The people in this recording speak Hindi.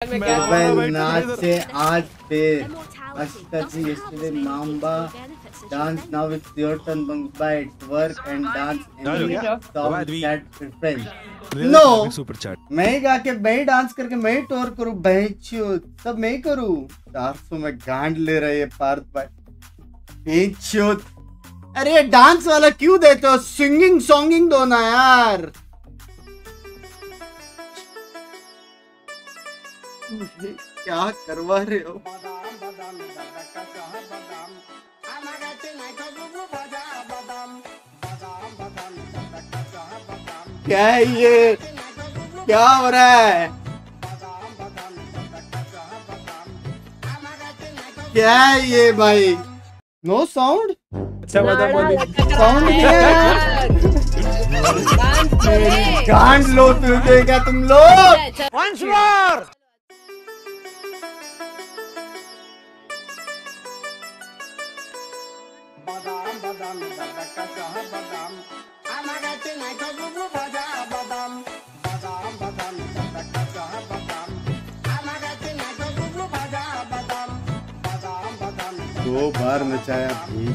When Nache आज पे Ashtaji yesterday Mamba dance, now it's your turn Bangba, work and dance and stop chat preference. No, मैं ही गा के मैं ही डांस करके मैं ही टोर करूँ बहनचोद सब मैं ही करूँ 400 में गांड ले रहे हैं पार्थ भाई बहनचोद। अरे ये डांस वाला क्यों देते हो, सिंगिंग सॉन्गिंग दो ना यार। क्या करवा रहे हो? क्या है ये, क्या हो रहा है, क्या है ये भाई? नो साउंड, साउंड गांड लो तुझे क्या तुम लोग। Once more. दो बार नचाया भाई।